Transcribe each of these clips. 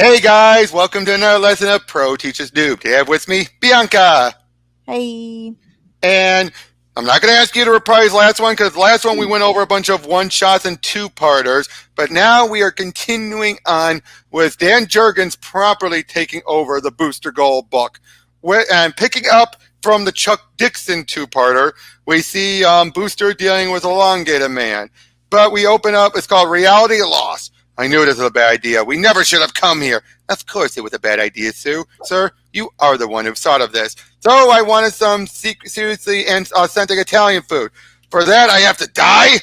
Hey guys, welcome to another lesson of Pro Teaches Noob. Today I have with me Bianca. Hey. And I'm not going to ask you to reprise last one because last one we went over a bunch of one-shots and two-parters. But now we are continuing on with Dan Jurgens properly taking over the Booster Gold book. And picking up from the Chuck Dixon two-parter, we see Booster dealing with Elongated Man. But we open up, it's called Reality Loss. I knew this was a bad idea. We never should have come here. Of course it was a bad idea, Sue. Sir, you are the one who thought of this. So I wanted some seriously and authentic Italian food. For that, I have to die?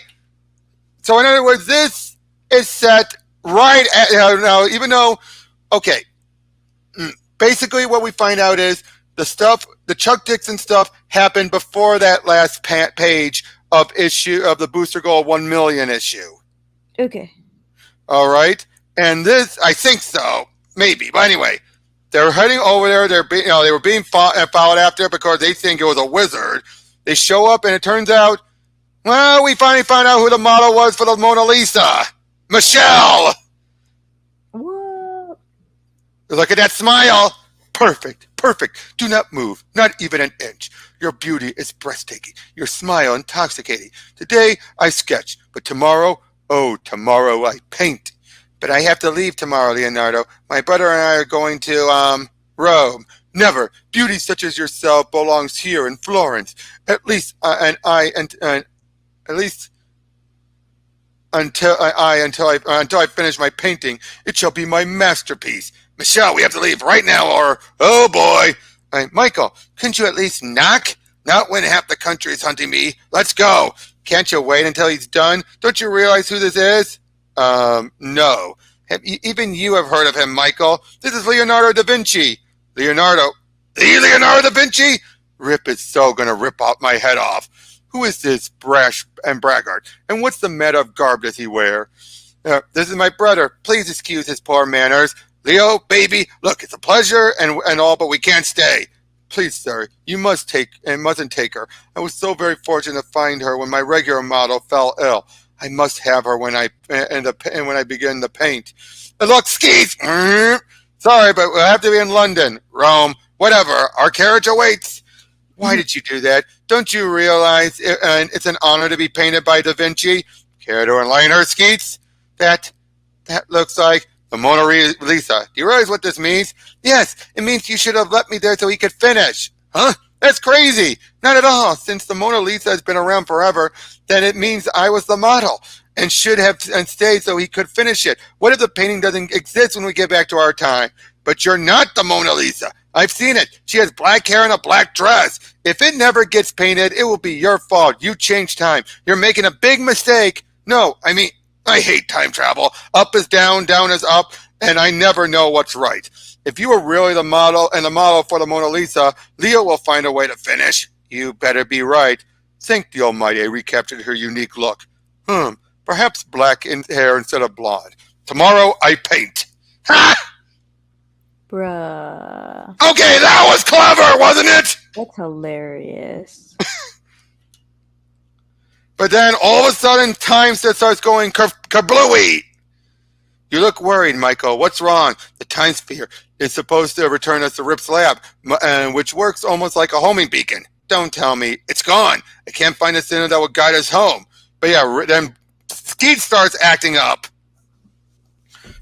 So in other words, this is set right at, now, even though, okay, basically what we find out is the Chuck Dixon stuff happened before that last page of the Booster Gold 1 million issue. Okay. All right, and this, I think so, maybe. But anyway, they're heading over there. They were being followed after because they think it was a wizard. They show up, and it turns out, well, we finally found out who the model was for the Mona Lisa, Michelle. What? Look at that smile. Perfect, perfect. Do not move, not even an inch. Your beauty is breathtaking. Your smile intoxicating. Today I sketch, but tomorrow. Oh, tomorrow I paint. But I have to leave tomorrow, Leonardo. My brother and I are going to, Rome. Never. Beauty such as yourself belongs here in Florence. At least, at least until I finish my painting, it shall be my masterpiece. Michelle, we have to leave right now, or, oh boy. Michael, couldn't you at least knock? Not when half the country is hunting me. Let's go. Can't you wait until he's done? Don't you realize who this is? No. Even you have heard of him, Michael. This is Leonardo da Vinci. Leonardo? The Leonardo da Vinci? Rip is so gonna rip out my head off. Who is this brash and braggart? And what's the meta of garb does he wear? This is my brother. Please excuse his poor manners. Leo, baby, look, it's a pleasure and all, but we can't stay. Please, sir, you mustn't take her. I was so very fortunate to find her when my regular model fell ill. I must have her when I begin to paint. Look, skis! Sorry, but we'll have to be in London, Rome, whatever. Our carriage awaits. Why did you do that? Don't you realize it's an honor to be painted by Da Vinci? Care to enlighten her, Skeets? That looks like the Mona Lisa. Do you realize what this means? Yes, it means you should have let me there so he could finish. Huh? That's crazy. Not at all. Since the Mona Lisa has been around forever, then it means I was the model and should have stayed so he could finish it. What if the painting doesn't exist when we get back to our time? But you're not the Mona Lisa. I've seen it. She has black hair and a black dress. If it never gets painted, it will be your fault. You changed time. You're making a big mistake. No, I hate time travel. Up is down, down is up, and I never know what's right. If you were really the model and the model for the Mona Lisa, Leo will find a way to finish. You better be right. Thank the Almighty I recaptured her unique look. Perhaps black hair instead of blonde. Tomorrow I paint. Ha! Bruh. Okay, that was clever, wasn't it? That's hilarious. But then all of a sudden, time starts going kablooey. You look worried, Michael. What's wrong? The time sphere is supposed to return us to Rip's lab, which works almost like a homing beacon. Don't tell me. It's gone. I can't find a center that will guide us home. But yeah, then Skeet starts acting up.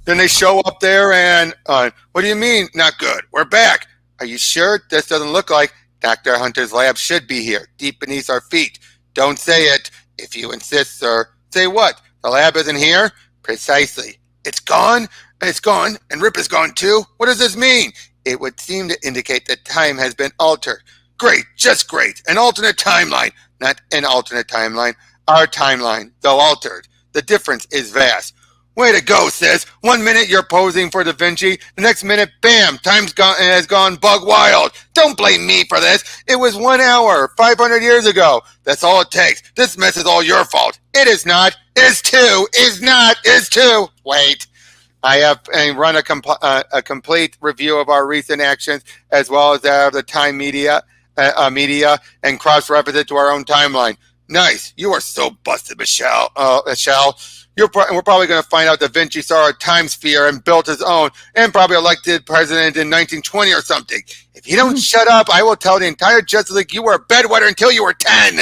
Then they show up there and, what do you mean, not good? We're back. Are you sure? This doesn't look like Dr. Hunter's lab should be here, deep beneath our feet. Don't say it. If you insist, sir. Say what? The lab isn't here? Precisely. It's gone? It's gone, and Rip is gone too? What does this mean? It would seem to indicate that time has been altered. Great, just great. An alternate timeline. Not an alternate timeline. Our timeline, though altered. The difference is vast. Way to go, sis. 1 minute you're posing for Da Vinci. The next minute, bam, has gone bug wild. Don't blame me for this. It was 1 hour, 500 years ago. That's all it takes. This mess is all your fault. It is not. Is too. Is not. Is too. Wait. I have run a complete review of our recent actions as well as that of the Time media and cross-reference it to our own timeline. Nice. You are so busted, Michelle. Michelle. We're probably going to find out Da Vinci saw a time sphere and built his own, and probably elected president in 1920 or something. If you don't shut up, I will tell the entire Justice League you were a bedwetter until you were 10.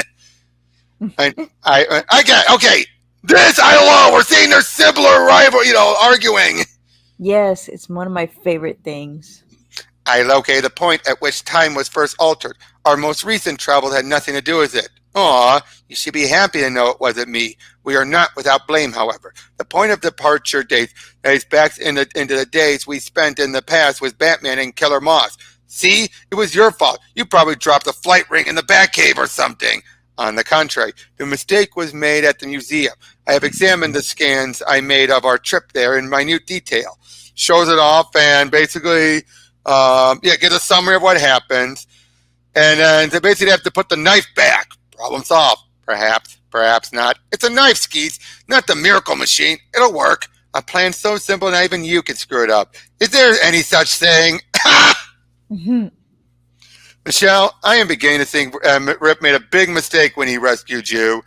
And I get okay. This I love. We're seeing their similar rival, arguing. Yes, it's one of my favorite things. I locate the point at which time was first altered. Our most recent travels had nothing to do with it. Aw, you should be happy to know it wasn't me. We are not without blame, however. The point of departure date dates back into the days we spent in the past with Batman and Killer Moth. See, it was your fault. You probably dropped a flight ring in the Batcave or something. On the contrary, the mistake was made at the museum. I have examined the scans I made of our trip there in minute detail. Shows it off and basically, get a summary of what happens. And then they basically have to put the knife back. Problem solved. Perhaps, perhaps not. It's a knife, Skeets, not the miracle machine. It'll work. A plan so simple not even you can screw it up. Is there any such thing? Michelle, I am beginning to think Rip made a big mistake when he rescued you.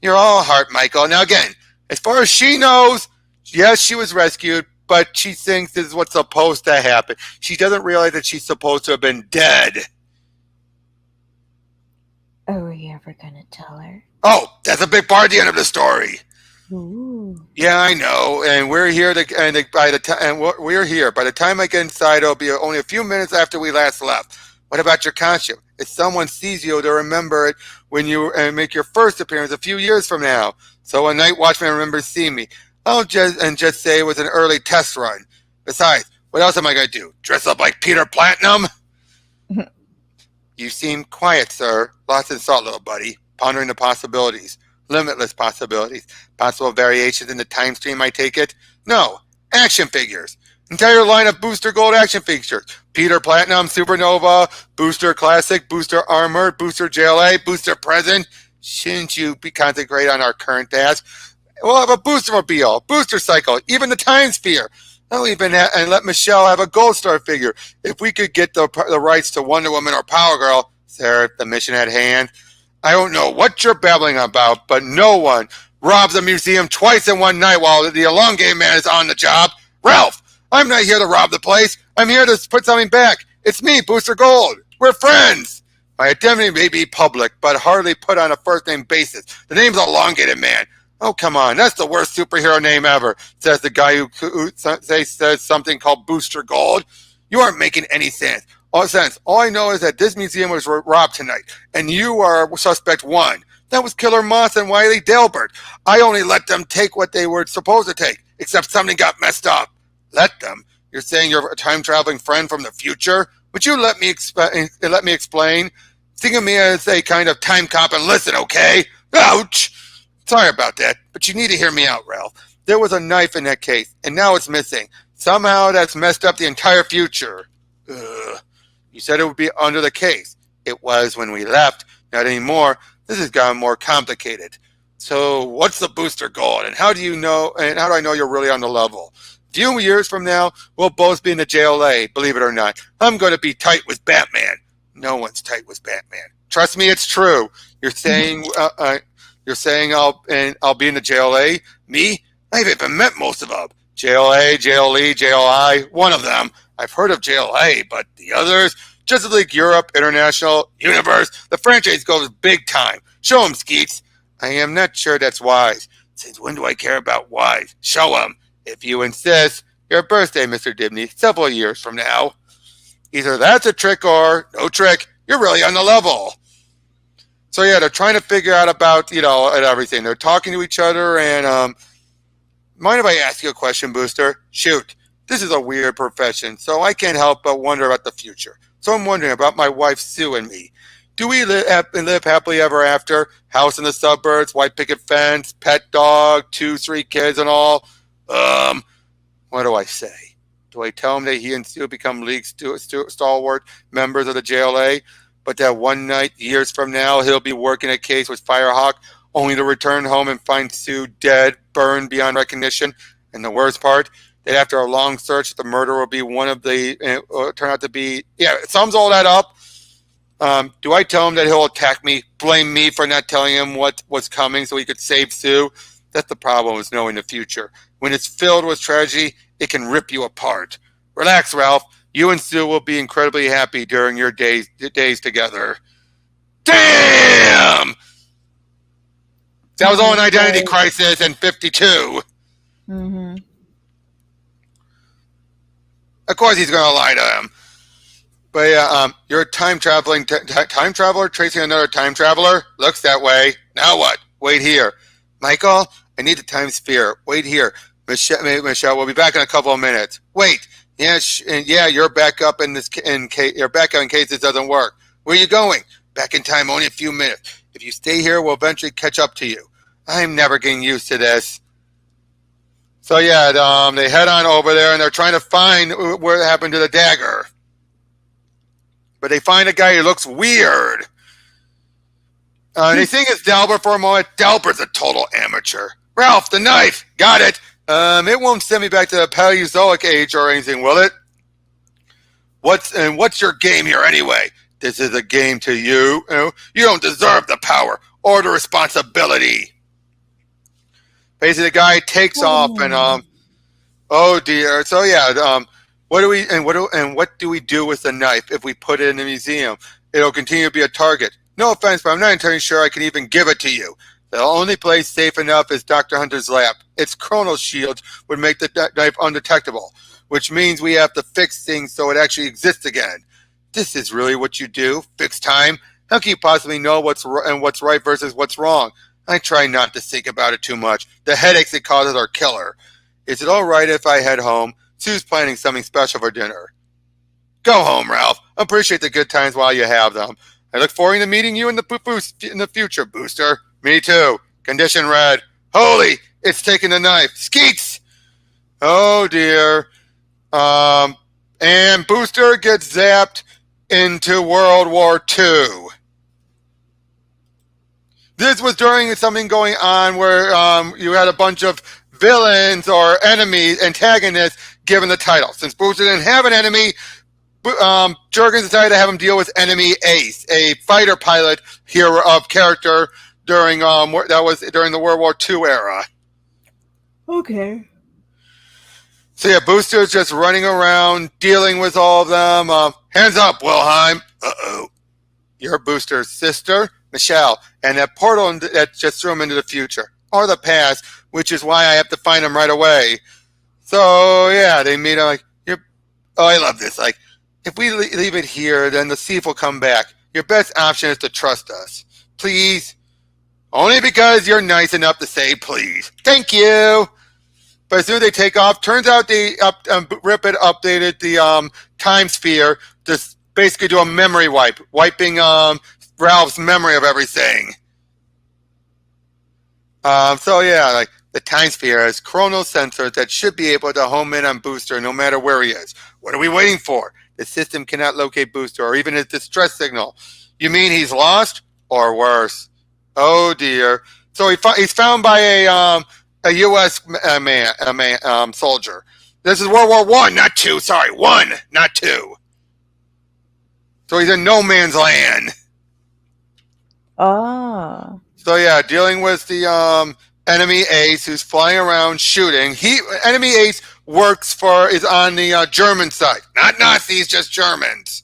You're all heart, Michael. Now again, as far as she knows, yes, she was rescued, but she thinks this is what's supposed to happen. She doesn't realize that she's supposed to have been dead. Are we ever gonna tell her? Oh, that's a big part of the end of the story. Ooh. Yeah, I know, and we're here we're here. By the time I get inside, it'll be only a few minutes after we last left. What about your costume? If someone sees you, they'll remember it when you make your first appearance a few years from now. So a night watchman remembers seeing me. I'll just say it was an early test run. Besides, what else am I going to do? Dress up like Peter Platinum? You seem quiet, sir. Lost in thought, little buddy. Pondering the possibilities. Limitless possibilities. Possible variations in the time stream, I take it? No. Action figures. Entire line of Booster Gold action figures. Peter Platinum, Supernova, Booster Classic, Booster Armored, Booster JLA, Booster Present. Shouldn't you be concentrating on our current task? We'll have a Booster Mobile, Booster Cycle, even the Time Sphere. I'll even and let Michelle have a Goldstar figure. If we could get the rights to Wonder Woman or Power Girl, Sarah, the mission at hand. I don't know what you're babbling about, but no one robs a museum twice in one night while the elongated man is on the job. Ralph, I'm not here to rob the place. I'm here to put something back. It's me, Booster Gold. We're friends. My identity may be public, but hardly put on a first-name basis. The name's Elongated Man. Oh, come on. That's the worst superhero name ever, says the guy who says something called Booster Gold. You aren't making any sense. All I know is that this museum was robbed tonight, and you are suspect one. That was Killer Moth and Wiley Delbert. I only let them take what they were supposed to take, except something got messed up. Let them? You're saying you're a time-traveling friend from the future? Would you let me explain? Think of me as a kind of time cop and listen, okay? Ouch! Sorry about that, but you need to hear me out, Ralph. There was a knife in that case, and now it's missing. Somehow that's messed up the entire future. Ugh. You said it would be under the case. It was when we left. Not anymore. This has gotten more complicated. So what's the Booster Gold, and how do I know you're really on the level? A few years from now, we'll both be in the JLA, believe it or not. I'm going to be tight with Batman. No one's tight with Batman. Trust me, it's true. You're saying I'll be in the JLA? Me? I've even met most of them. JLA, JLE, JLI, one of them. I've heard of JLA, but the others? Justice League Europe, International, Universe. The franchise goes big time. Show 'em, Skeets. I am not sure that's wise. Since when do I care about wise? Show 'em. If you insist. Your birthday, Mr. Dibney, several years from now. Either that's a trick or no trick. You're really on the level. So yeah, they're trying to figure out about, everything. They're talking to each other and, mind if I ask you a question, Booster? Shoot. This is a weird profession, so I can't help but wonder about the future. So I'm wondering about my wife, Sue, and me. Do we live happily ever after? House in the suburbs, white picket fence, pet dog, 2-3 kids and all? What do I say? Do I tell him that he and Sue become league stalwart members of the JLA, but that one night, years from now, he'll be working a case with Firehawk, only to return home and find Sue dead, burned beyond recognition? And the worst part, that after a long search, the murderer will be one of the, turn out to be, it sums all that up. Do I tell him that he'll attack me, blame me for not telling him what was coming so he could save Sue? That's the problem with knowing the future. When it's filled with tragedy, it can rip you apart. Relax, Ralph. You and Sue will be incredibly happy during your days together. Damn! That was all an identity crisis in 52. Mm-hmm. Of course he's going to lie to him. But yeah, you're a time traveler tracing another time traveler? Looks that way. Now what? Wait here. Michael, I need the time sphere. Wait here. Michelle, we'll be back in a couple of minutes. Wait. Yeah, you're back up in case this doesn't work. Where are you going? Back in time, only a few minutes. If you stay here, we'll eventually catch up to you. I'm never getting used to this. So yeah, they head on over there and they're trying to find what happened to the dagger. But they find a guy who looks weird. They think it's Delbert for a moment. Delbert's a total amateur. Ralph, the knife! Got it! It won't send me back to the Paleozoic age or anything, will it? What's your game here anyway? This is a game to you. You don't deserve the power or the responsibility. Basically, the guy takes off and oh dear. So yeah, what do we do with the knife if we put it in the museum? It'll continue to be a target. No offense, but I'm not entirely sure I can even give it to you. The only place safe enough is Dr. Hunter's lab. Its chronal shield would make the knife undetectable, which means we have to fix things so it actually exists again. This is really what you do? Fix time? How can you possibly know what's right versus what's wrong? I try not to think about it too much. The headaches it causes are killer. Is it all right if I head home? Sue's planning something special for dinner. Go home, Ralph. Appreciate the good times while you have them. I look forward to meeting you in the future, Booster. Me too. Condition red. Holy, it's taking the knife. Skeets! Oh dear. And Booster gets zapped into World War II. This was during something going on where you had a bunch of villains or enemies, antagonists, given the title. Since Booster didn't have an enemy, Jurgens decided to have him deal with enemy Ace, a fighter pilot hero of character during the World War II era. Okay. So yeah, Booster's just running around dealing with all of them. Hands up, Wilhelm. Uh-oh. You're Booster's sister, Michelle, and that portal that just threw him into the future or the past, which is why I have to find him right away. So yeah, they meet him like, I love this. Like, if we leave it here, then the thief will come back. Your best option is to trust us. Please. Only because you're nice enough to say please. Thank you. But as soon as they take off, turns out they Ripid updated the time sphere to basically do a memory wipe, wiping Ralph's memory of everything. So yeah, like the time sphere has chronal sensors that should be able to home in on Booster no matter where he is. What are we waiting for? The system cannot locate Booster or even his distress signal. You mean he's lost? Or worse. Oh dear. So he's found by a U.S. soldier. This is World War I, not II. Sorry, one, not two. So he's in no man's land. Ah. So yeah, dealing with the enemy Ace who's flying around shooting. Enemy Ace is on the German side, not Nazis, just Germans.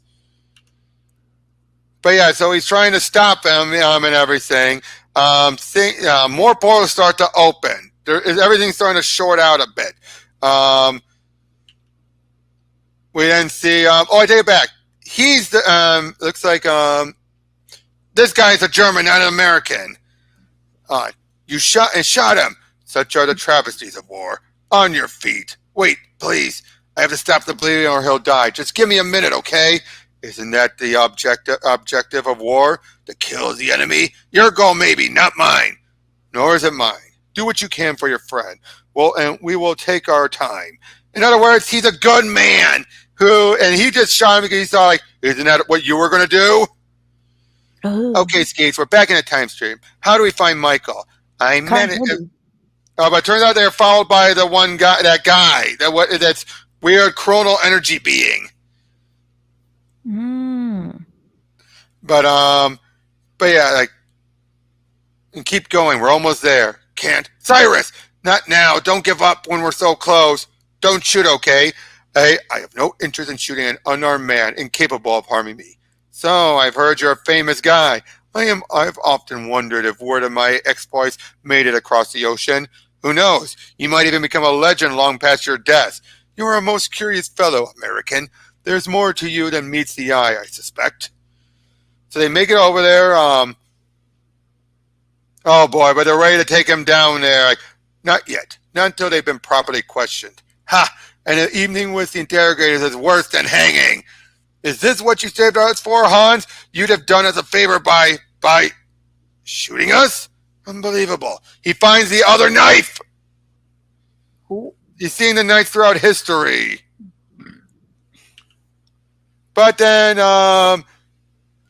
But yeah, so he's trying to stop him and everything. More portals start to open. Everything's starting to short out a bit. We then see. I take it back. He's the looks like this guy's a German, not an American. You shot him. Such are the travesties of war. On your feet. Wait, please. I have to stop the bleeding or he'll die. Just give me a minute, okay? Isn't that the objective of war? To kill the enemy? Your goal maybe, not mine. Nor is it mine. Do what you can for your friend. Well, and we will take our time. In other words, he's a good man and he just shot him because he saw, like, isn't that what you were going to do? Oh. Okay, Skates, we're back in a time stream. How do we find Michael? But it turns out they're followed by the one guy, that's weird chronal energy being. But yeah, like, and keep going. We're almost there. Can't. Cyrus, not now. Don't give up when we're so close. Don't shoot, okay? I have no interest in shooting an unarmed man incapable of harming me. So I've heard you're a famous guy. I've often wondered if word of my exploits made it across the ocean. Who knows? You might even become a legend long past your death. You are a most curious fellow, American. There's more to you than meets the eye, I suspect. So they make it over there. Oh boy, but they're ready to take him down there. Like, not yet. Not until they've been properly questioned. Ha! And an evening with the interrogators is worse than hanging. Is this what you saved us for, Hans? You'd have done us a favor by shooting us? Unbelievable. He finds the other knife. Who? You've seen the knife throughout history. But then,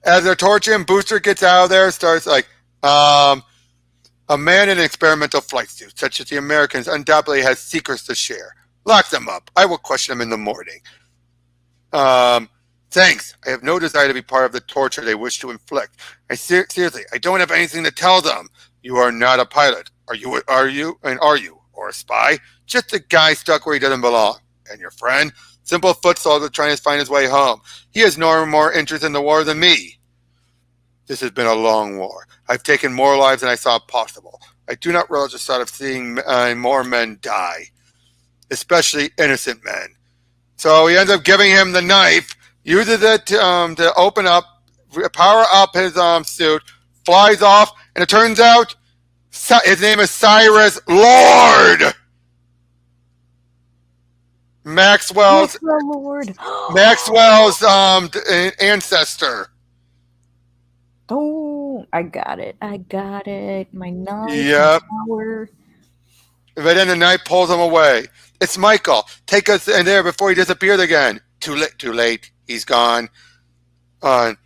as they're torturing, Booster gets out of there, starts like, a man in an experimental flight suit, such as the Americans, undoubtedly has secrets to share. Lock them up. I will question them in the morning. Thanks. I have no desire to be part of the torture they wish to inflict. Seriously, I don't have anything to tell them. You are not a pilot. Are you, or a spy? Just a guy stuck where he doesn't belong. And your friend? Simple foot soldier trying to find his way home. He has no more interest in the war than me. This has been a long war. I've taken more lives than I saw possible. I do not relish the thought of seeing more men die, especially innocent men. So he ends up giving him the knife, uses it to open up, power up his suit, flies off, and it turns out his name is Cyrus Lord. Maxwell's Lord. ancestor. Oh, I got it. My knife. Yep. Power. But then the knife pulls him away. It's Michael. Take us in there before he disappears again. Too late. He's gone. On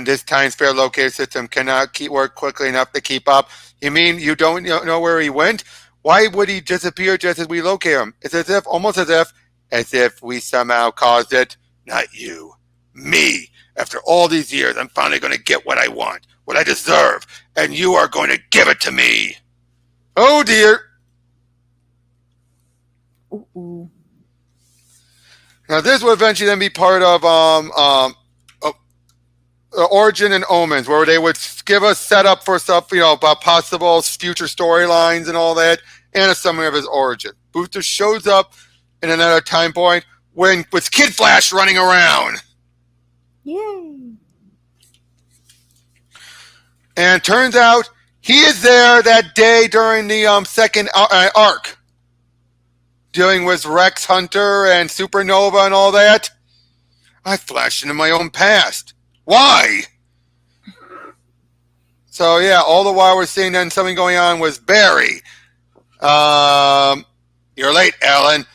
this time spare locator system cannot work quickly enough to keep up. You mean you don't know where he went? Why would he disappear just as we locate him? It's almost as if we somehow caused it. Not you. Me. After all these years, I'm finally going to get what I want, what I deserve, and you are going to give it to me. Oh dear. Ooh. Now this will eventually then be part of Origin and Omens, where they would give us setup for stuff, about possible future storylines and all that, and a summary of his origin. Booster shows up in another time point with Kid Flash running around. Yay. And turns out he is there that day during the second arc, dealing with Rex Hunter and Supernova and all that. I flashed into my own past. Why? So yeah, all the while we're seeing then something going on with Barry. You're late, Alan.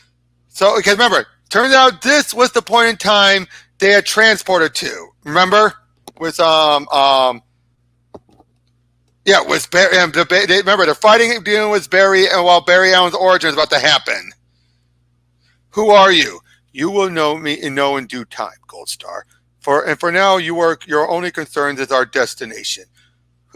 So because remember, turns out this was the point in time they had transported to. Remember, with with Barry. Remember, they're fighting, dealing with Barry, and while Barry Allen's origin is about to happen. Who are you? You will know me in due time, Goldstar. For now, your only concern is our destination.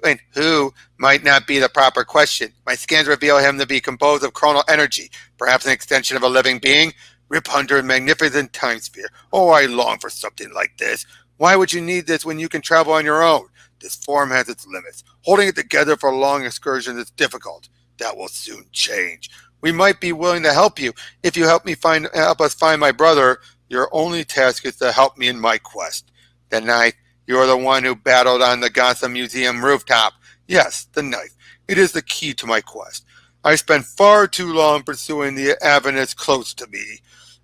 And who might not be the proper question. My scans reveal him to be composed of chronal energy, perhaps an extension of a living being. Rip Hunter, magnificent time sphere. Oh, I long for something like this. Why would you need this when you can travel on your own? This form has its limits. Holding it together for long excursions is difficult. That will soon change. We might be willing to help you if you help us find my brother. Your only task is to help me in my quest. The knife. You are the one who battled on the Gotham Museum rooftop. Yes, the knife. It is the key to my quest. I spent far too long pursuing the avenues close to me.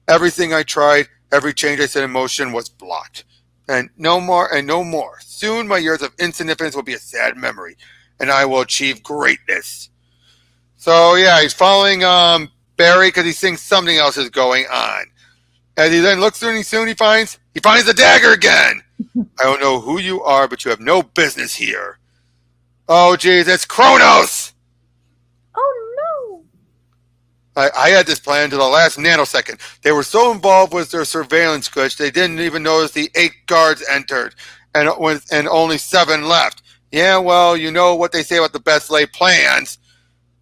Everything I tried, every change I set in motion was blocked. And no more. Soon my years of insignificance will be a sad memory, and I will achieve greatness. So yeah, he's following Barry because he thinks something else is going on. As he then looks through and soon he finds the dagger again. I don't know who you are, but you have no business here. Oh geez, it's Kronos! Oh no! I had this plan to the last nanosecond. They were so involved with their surveillance glitch, they didn't even notice the 8 guards entered. and only 7 left. Yeah, well, you know what they say about the best laid plans.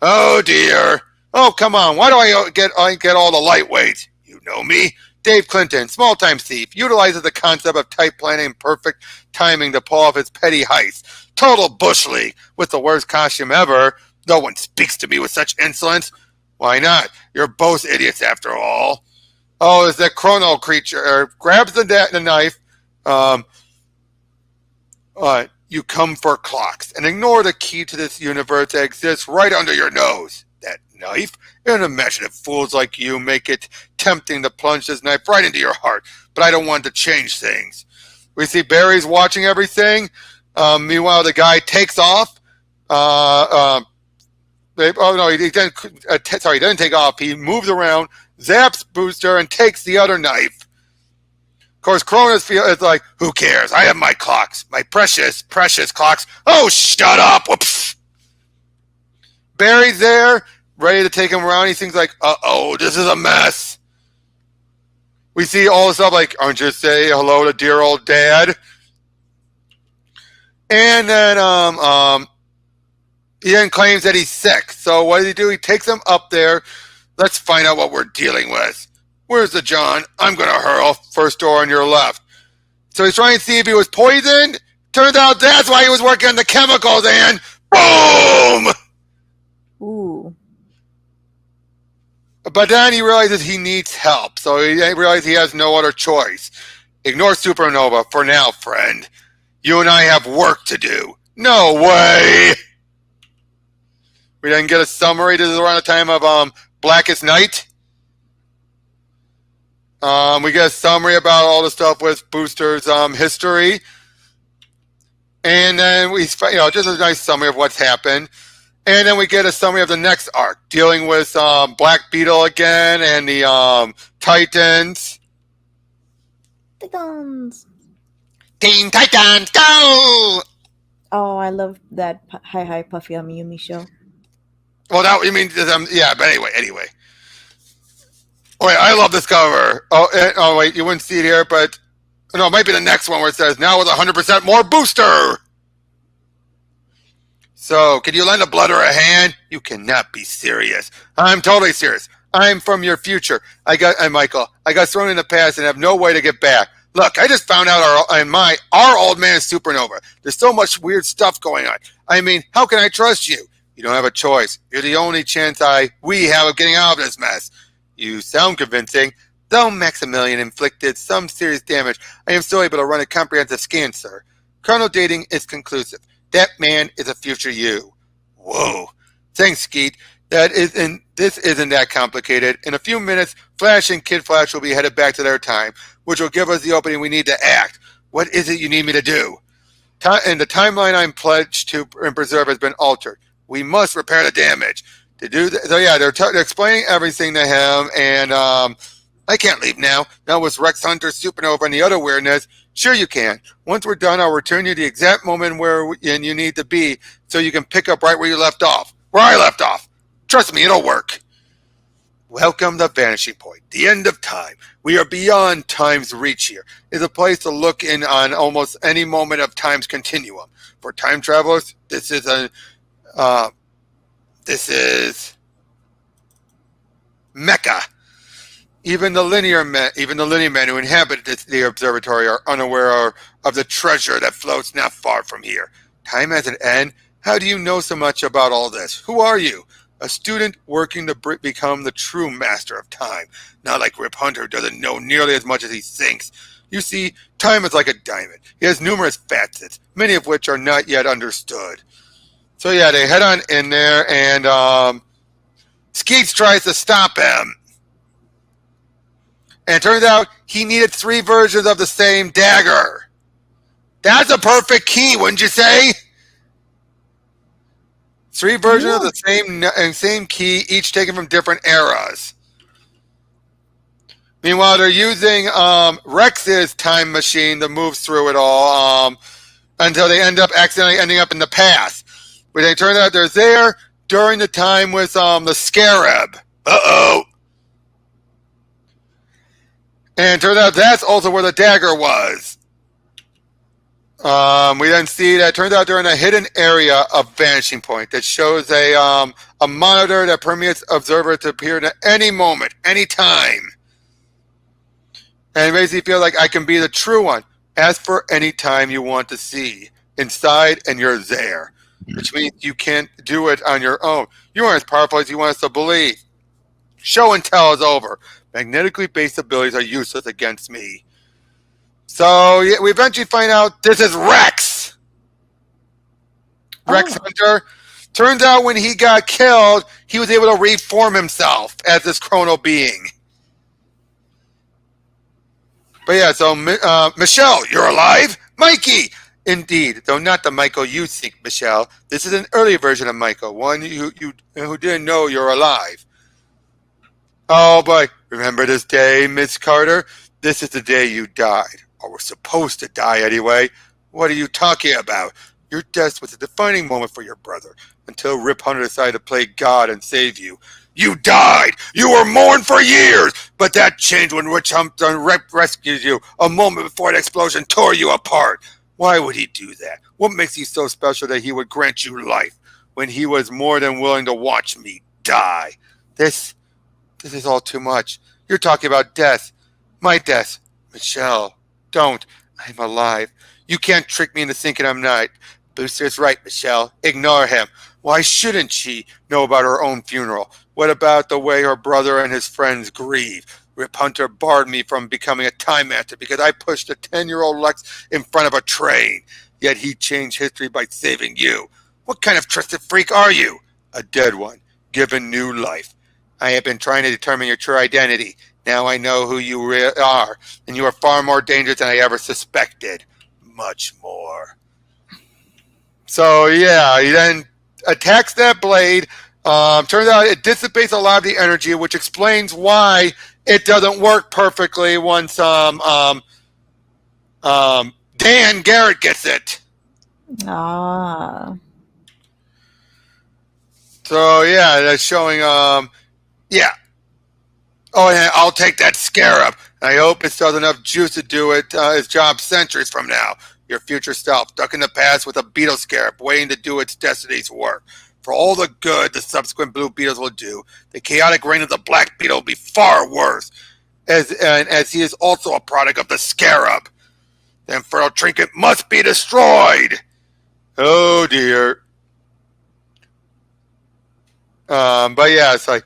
Oh dear. Oh, come on. Why do I get all the lightweights? You know me. Dave Clinton, small-time thief, utilizes the concept of tight planning and perfect timing to pull off his petty heist. Total bush league, with the worst costume ever. No one speaks to me with such insolence. Why not? You're both idiots after all. Oh, is that chrono creature grabs the knife. You come for clocks and ignore the key to this universe that exists right under your nose. That knife? Unimaginative fools like you make it tempting to plunge this knife right into your heart, but I don't want to change things. We see Barry's watching everything. Meanwhile, the guy takes off. He doesn't take off. He moves around, zaps Booster, and takes the other knife. Of course, Cronus is like, who cares? I have my clocks. My precious, precious clocks. Oh, shut up. Whoops. Barry's there, ready to take him around. He thinks like, uh-oh, this is a mess. We see all this stuff like, aren't you say hello to dear old dad? And then he then claims that he's sick. So what does he do? He takes him up there. Let's find out what we're dealing with. Where's the John? I'm going to hurl. First door on your left. So he's trying to see if he was poisoned. Turns out that's why he was working on the chemicals, and boom! Ooh. But then he realizes he needs help. So he realizes he has no other choice. Ignore Supernova for now, friend. You and I have work to do. No way! We then get a summary. This is around the time of Blackest Night. We get a summary about all the stuff with Booster's history. And then just a nice summary of what's happened. And then we get a summary of the next arc, dealing with Black Beetle again and the Titans. Titans. Teen Titans, go! Oh, I love that Hi Puffy Yumi show. Well, that you mean yeah, but anyway. Oh, wait, I love this cover. Oh, wait, you wouldn't see it here, but no, it might be the next one where it says now with 100% more Booster. So, can you lend a blood or a hand? You cannot be serious. I'm totally serious. I'm from your future. Michael. I got thrown in the past and have no way to get back. Look, I just found out our old man is supernova. There's so much weird stuff going on. I mean, how can I trust you? You don't have a choice. You're the only chance we have of getting out of this mess. You sound convincing. Though Maximilian inflicted some serious damage, I am still able to run a comprehensive scan, sir. Chrono dating is conclusive. That man is a future you. Whoa. Thanks, Skeet. This isn't that complicated. In a few minutes, Flash and Kid Flash will be headed back to their time, which will give us the opening we need to act. What is it you need me to do? And the timeline I'm pledged to and preserve has been altered. We must repair the damage. To do that, so yeah, they're explaining everything to him, and I can't leave now. Now with Rex Hunter, Supernova, and the other weirdness. Sure you can. Once we're done, I'll return you the exact moment where you need to be, so you can pick up right where you left off. Where I left off. Trust me, it'll work. Welcome to Vanishing Point, the end of time. We are beyond time's reach here. It's a place to look in on almost any moment of time's continuum. For time travelers, this is Mecca. Even the linear men who inhabit the observatory are unaware of the treasure that floats not far from here. Time has an end. How do you know so much about all this? Who are you? A student working to become the true master of time. Not like Rip Hunter, who doesn't know nearly as much as he thinks. You see, time is like a diamond. It has numerous facets, many of which are not yet understood. So yeah, they head on in there, and Skeets tries to stop him. And it turns out he needed 3 versions of the same dagger. That's a perfect key, wouldn't you say? 3 versions of the same key, each taken from different eras. Meanwhile, they're using Rex's time machine to move through it all until they end up accidentally ending up in the past. But it turns out they're there during the time with the Scarab. Uh-oh. And it turns out that's also where the dagger was. We then see that it turns out they're in a hidden area of vanishing point that shows a monitor that permits observers to appear at any moment, any time. And it makes you feel like I can be the true one. Ask for any time you want to see inside, and you're there, which means you can't do it on your own. You aren't as powerful as you want us to believe. Show and tell is over. Magnetically based abilities are useless against me. So yeah, we eventually find out this is Rex. Rex Hunter. Turns out when he got killed, he was able to reform himself as this chrono being. But yeah, so Michelle, you're alive? Mikey! Indeed, though not the Michael you think, Michelle. This is an early version of Michael, one who didn't know you're alive. Oh boy, remember this day, Miss Carter? This is the day you died. Or were supposed to die anyway. What are you talking about? Your death was a defining moment for your brother, until Rip Hunter decided to play God and save you. You died! You were mourned for years! But that changed when Rich Hunter rescued you a moment before the explosion tore you apart. Why would he do that? What makes you so special that he would grant you life when he was more than willing to watch me die? This is all too much. You're talking about death. My death. Michelle, don't. I'm alive. You can't trick me into thinking I'm not. Booster's right, Michelle. Ignore him. Why shouldn't she know about her own funeral? What about the way her brother and his friends grieve? Rip Hunter barred me from becoming a time master because I pushed a 10-year-old Lex in front of a train. Yet he changed history by saving you. What kind of twisted freak are you? A dead one, given new life. I have been trying to determine your true identity. Now I know who you are, and you are far more dangerous than I ever suspected. Much more. So yeah, he then attacks that blade. Turns out it dissipates a lot of the energy, which explains why it doesn't work perfectly once Dan Garrett gets it. So yeah, that's showing yeah. Oh, yeah, I'll take that scarab. I hope it still has enough juice to do its job centuries from now. Your future self, stuck in the past with a beetle scarab, waiting to do its destiny's work. For all the good the subsequent blue beetles will do, the chaotic reign of the black beetle will be far worse, as he is also a product of the scarab. The infernal trinket must be destroyed. Oh dear. But yeah, it's like,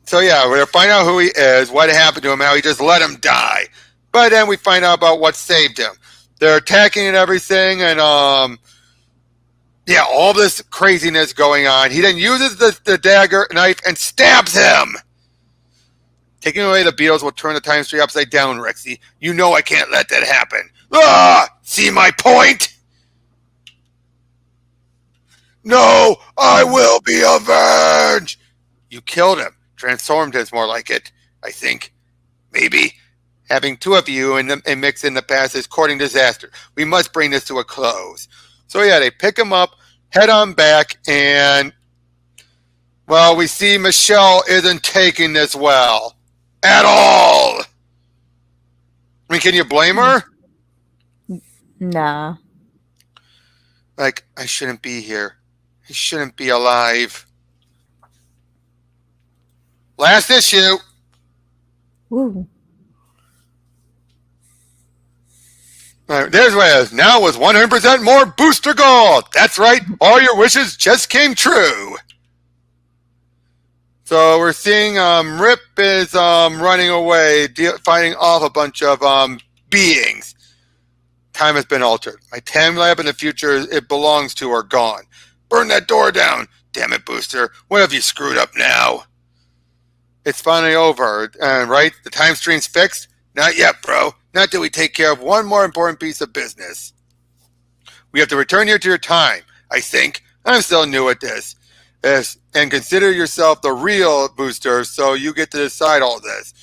so yeah, we're gonna find out who he is, what happened to him, how he just let him die. But then we find out about what saved him. They're attacking and everything, and yeah, all this craziness going on. He then uses the dagger knife and stabs him. Taking away the beetles will turn the time stream upside down, Rexy. You know I can't let that happen. Ah! See my point? No, I will be avenged. You killed him. Transformed is more like it, I think. Maybe. Having two of you and mix in the past is courting disaster. We must bring this to a close. So yeah, they pick him up, head on back, and well, we see Michelle isn't taking this well. At all. I mean, can you blame her? Nah. Like, I shouldn't be here. I shouldn't be alive. Last issue. Woo. There's what it is. Now with 100% more booster gold. That's right. All your wishes just came true. So we're seeing Rip is running away, fighting off a bunch of beings. Time has been altered. My time lab in the future it belongs to are gone. Burn that door down. Damn it, Booster. What have you screwed up now? It's finally over, right? The time stream's fixed? Not yet, bro. Not till we take care of one more important piece of business. We have to return here to your time, I think. I'm still new at this. Yes, and consider yourself the real Booster, so you get to decide all this.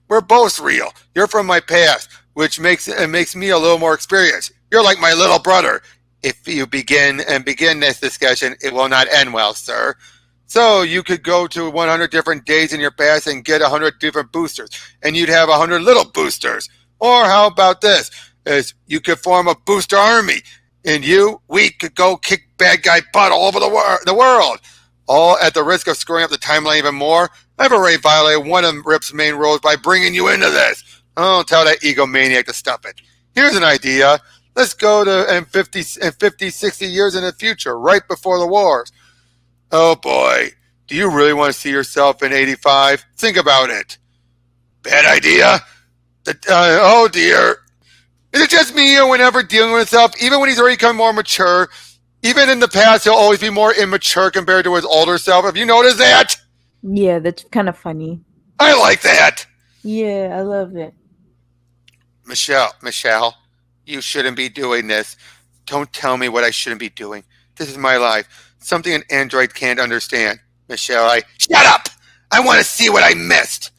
We're both real. You're from my past, which makes me a little more experienced. You're like my little brother. If you begin this discussion, it will not end well, sir. So you could go to 100 different days in your past and get 100 different boosters, and you'd have 100 little boosters. Or how about this? is you could form a booster army, and we could go kick bad guy butt all over the world, all at the risk of screwing up the timeline even more. I've already violated one of Rip's main rules by bringing you into this. Oh, tell that egomaniac to stop it. Here's an idea. Let's go to 50, 60 years in the future, right before the wars. Oh boy, do you really want to see yourself in 85? Think about it. Bad idea? Oh dear. Is it just me, or whenever dealing with himself, even when he's already become more mature, even in the past, he'll always be more immature compared to his older self? Have you noticed that? Yeah, that's kind of funny. I like that. Yeah, I love it. Michelle, you shouldn't be doing this. Don't tell me what I shouldn't be doing. This is my life. Something an android can't understand. Michelle, shut up! I want to see what I missed.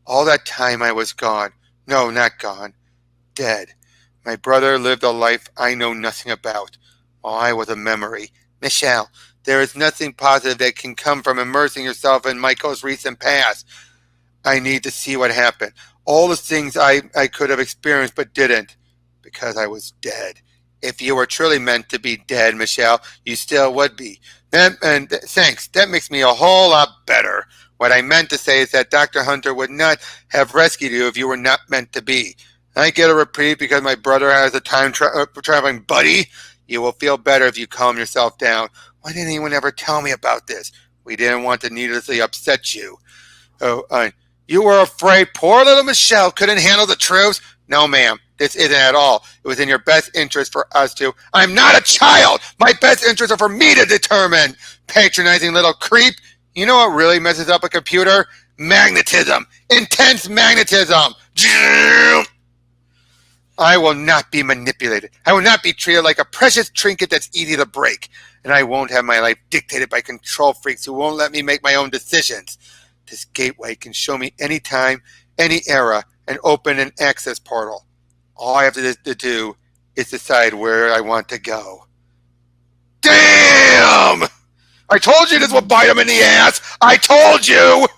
All that time I was gone. No, not gone. Dead. My brother lived a life I know nothing about, while I was a memory. Michelle, there is nothing positive that can come from immersing yourself in Michael's recent past. I need to see what happened. All the things I could have experienced but didn't, because I was dead. If you were truly meant to be dead, Michelle, you still would be. Thanks. That makes me a whole lot better. What I meant to say is that Dr. Hunter would not have rescued you if you were not meant to be. I get a reprieve because my brother has a time-traveling buddy. You will feel better if you calm yourself down. Why didn't anyone ever tell me about this? We didn't want to needlessly upset you. You were afraid poor little Michelle couldn't handle the truth? No, ma'am. This isn't at all. It was in your best interest for us to. I'm not a child! My best interests are for me to determine! Patronizing little creep! You know what really messes up a computer? Magnetism! Intense magnetism! I will not be manipulated. I will not be treated like a precious trinket that's easy to break. And I won't have my life dictated by control freaks who won't let me make my own decisions. This gateway can show me any time, any era, and open an access portal. All I have to do is decide where I want to go. Damn! I told you this would bite him in the ass! I told you!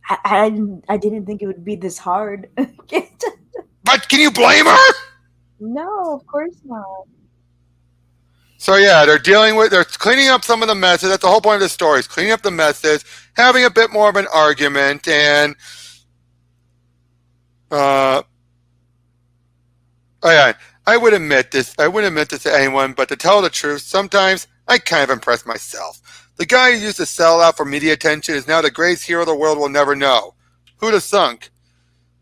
I didn't think it would be this hard. But can you blame her? No, of course not. So yeah, they're cleaning up some of the messes. That's the whole point of the story, is cleaning up the messes, having a bit more of an argument, and I would admit this to anyone, but to tell the truth, sometimes I kind of impress myself. The guy who used to sell out for media attention is now the greatest hero the world will never know. Who'd have thunk?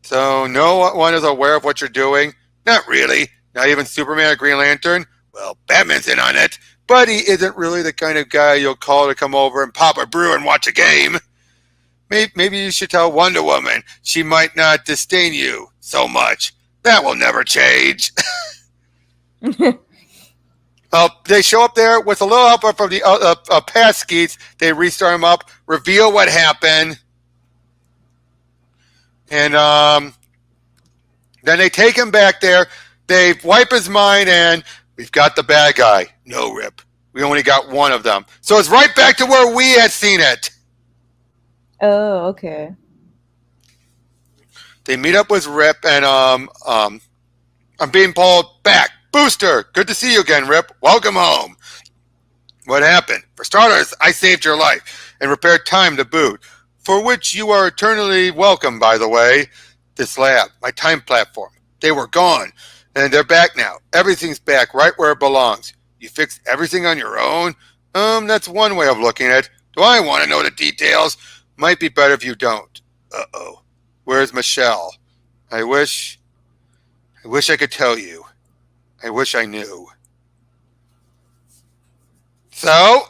So no one is aware of what you're doing? Not really. Not even Superman or Green Lantern? Well, Batman's in on it, but he isn't really the kind of guy you'll call to come over and pop a brew and watch a game. Maybe you should tell Wonder Woman. She might not disdain you so much. That will never change. They show up there with a little help from the past Skeets. They restart him up, reveal what happened, and then they take him back there. They wipe his mind, and we've got the bad guy. No, Rip. We only got one of them. So it's right back to where we had seen it. Oh, okay. They meet up with Rip, and I'm being pulled back. Booster, good to see you again, Rip. Welcome home. What happened? For starters, I saved your life and repaired time to boot, for which you are eternally welcome, by the way. This lab, my time platform, they were gone, and they're back now. Everything's back right where it belongs. You fixed everything on your own? That's one way of looking at it. Do I want to know the details? Might be better if you don't. Uh-oh. Where's Michelle? I wish I could tell you. I wish I knew. So?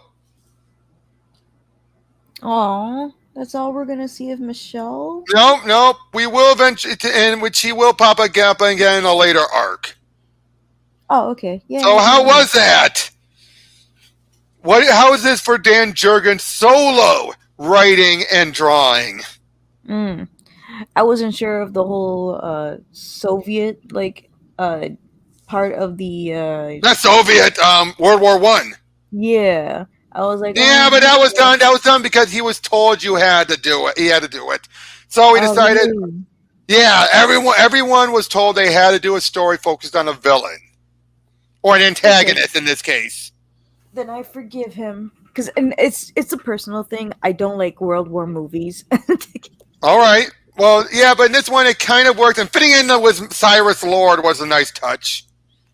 Aw, that's all we're gonna see of Michelle? No. We will eventually, in which he will pop a gap again in a later arc. Oh, okay. Yeah. So how was that? How is this for Dan Jurgens solo writing and drawing? I wasn't sure of the whole Soviet part of the Not Soviet, World War I. Yeah. I was like, yeah, but that was done. That was done because he was told you had to do it. He had to do it. So he decided, really? Yeah, everyone was told they had to do a story focused on a villain or an antagonist Okay. in this case. Then I forgive him because it's a personal thing. I don't like World War movies. All right. Well, yeah, but in this one it kind of worked, and fitting in with Cyrus Lord was a nice touch.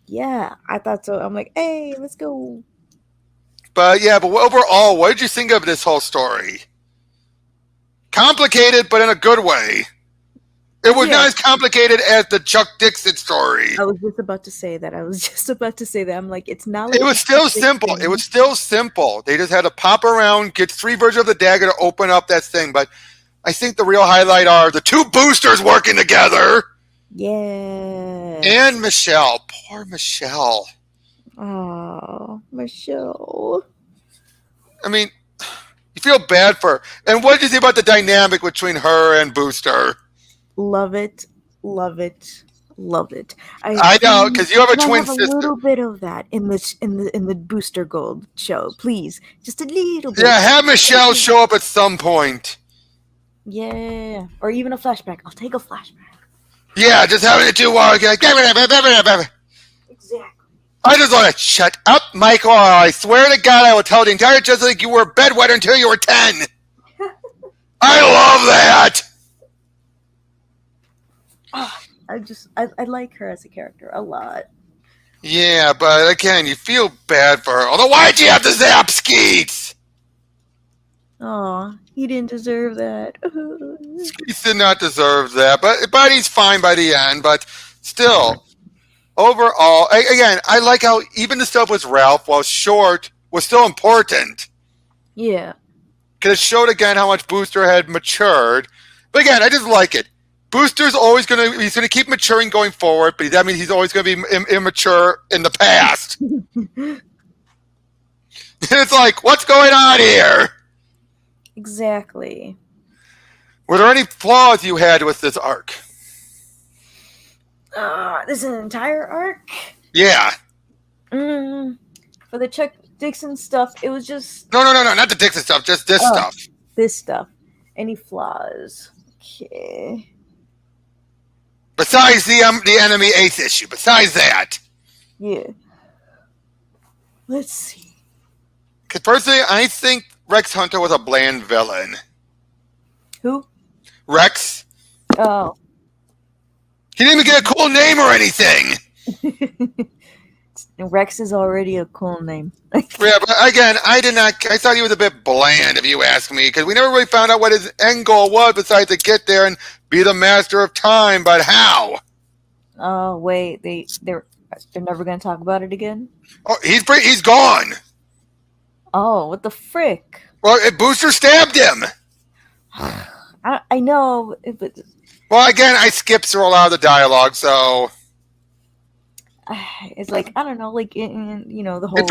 Yeah, I thought so. I'm like, hey, let's go. But yeah, but overall, what did you think of this whole story? Complicated, but in a good way. It was not Yeah, as complicated as the Chuck Dixon story. I was just about to say that. I was just about to say that. I'm like, it's not It like was the Chuck still simple. It was Dixon. still simple. They just had to pop around, get 3 versions of the dagger to open up that thing. But I think the real highlight are the 2 boosters working together. Yeah. And Michelle. Poor Michelle. Oh, Michelle. I mean, you feel bad for her. And what did you think about the dynamic between her and Booster? Love it. Love it. Love it. I know, because you have a Can I twin have a sister. little bit of that in the Booster Gold show, please? Just a little bit. Yeah, have Michelle show up at some point. Yeah, or even a flashback. I'll take a flashback. Yeah, just having it do I Exactly. just want to shut up, Michael. I swear to God, I will tell the entire Justice League you were a bedwetter until you were 10. I love that. Oh, I like her as a character a lot. Yeah, but again, you feel bad for her. Although, why'd you have to zap Skeets? Oh, he didn't deserve that. Skeets did not deserve that, but he's fine by the end. But still, overall, again, I like how even the stuff with Ralph, while short, was still important. Yeah. Because it showed again how much Booster had matured. But again, I just like it. Booster's always he's gonna keep maturing going forward, but that means he's always gonna be immature in the past. It's like, what's going on here? Exactly. Were there any flaws you had with this arc? This is an entire arc. Yeah. For the Chuck Dixon stuff, it was just No, not the Dixon stuff, just this stuff. this stuff. Any flaws? Okay. Besides the enemy Ace issue, besides that. Yeah. Let's see. Because personally, I think Rex Hunter was a bland villain. Who? Rex. Oh. He didn't even get a cool name or anything. Rex is already a cool name. Yeah, but again, I thought he was a bit bland, if you ask me, because we never really found out what his end goal was besides to get there and be the master of time, but how? Oh, wait, they're never gonna talk about it again? Oh, he's gone. Oh, what the frick? Well, Booster stabbed him. I know, but Well, again, I skipped through a lot of the dialogue, so it's like I don't know, like the whole. it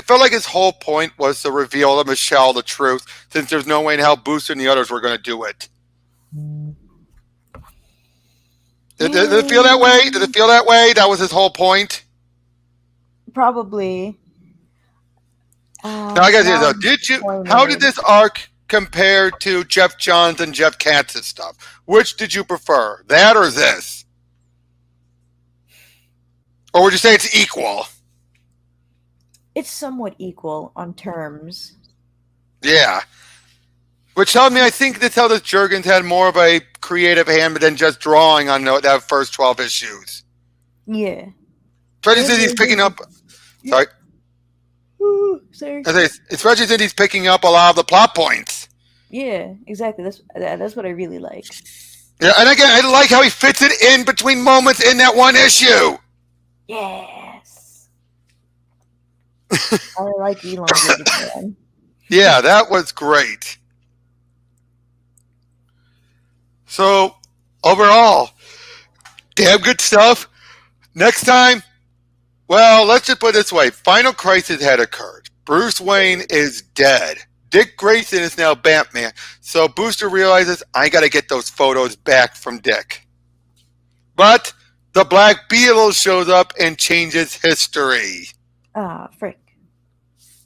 felt like his whole point was to reveal to Michelle the truth, since there's no way in hell Booster and the others were going to do it. Did it feel that way? Did it feel that way? That was his whole point. Probably. Now I gotta say though, how did this arc compare to Jeff Johns and Jeff Katz's stuff? Which did you prefer, that or this? Or would you say it's equal? It's somewhat equal on terms. Yeah. Which tells me I think that's how this Jurgens had more of a creative hand than just drawing on that first 12 issues. Yeah. Especially since he's picking up. Sorry. Ooh, sorry. Especially since he's picking up a lot of the plot points. Yeah, exactly. That's what I really like. Yeah, and again, I like how he fits it in between moments in that one issue. Yes. I like elongated man. Yeah, that was great. So, overall, damn good stuff. Next time, well, let's just put it this way. Final crisis had occurred. Bruce Wayne is dead. Dick Grayson is now Batman. So Booster realizes, I got to get those photos back from Dick. But the Black Beetle shows up and changes history. Ah, frick.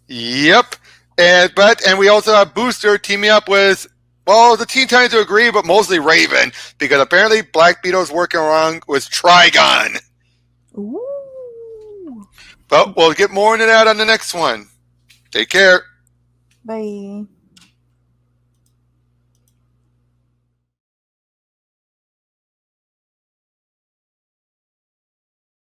Yep. And we also have Booster teaming up with Well, the Teen Titans would agree, but mostly Raven, because apparently Black Beetle's working around with Trigon. Ooh. But we'll get more into that on the next one. Take care. Bye.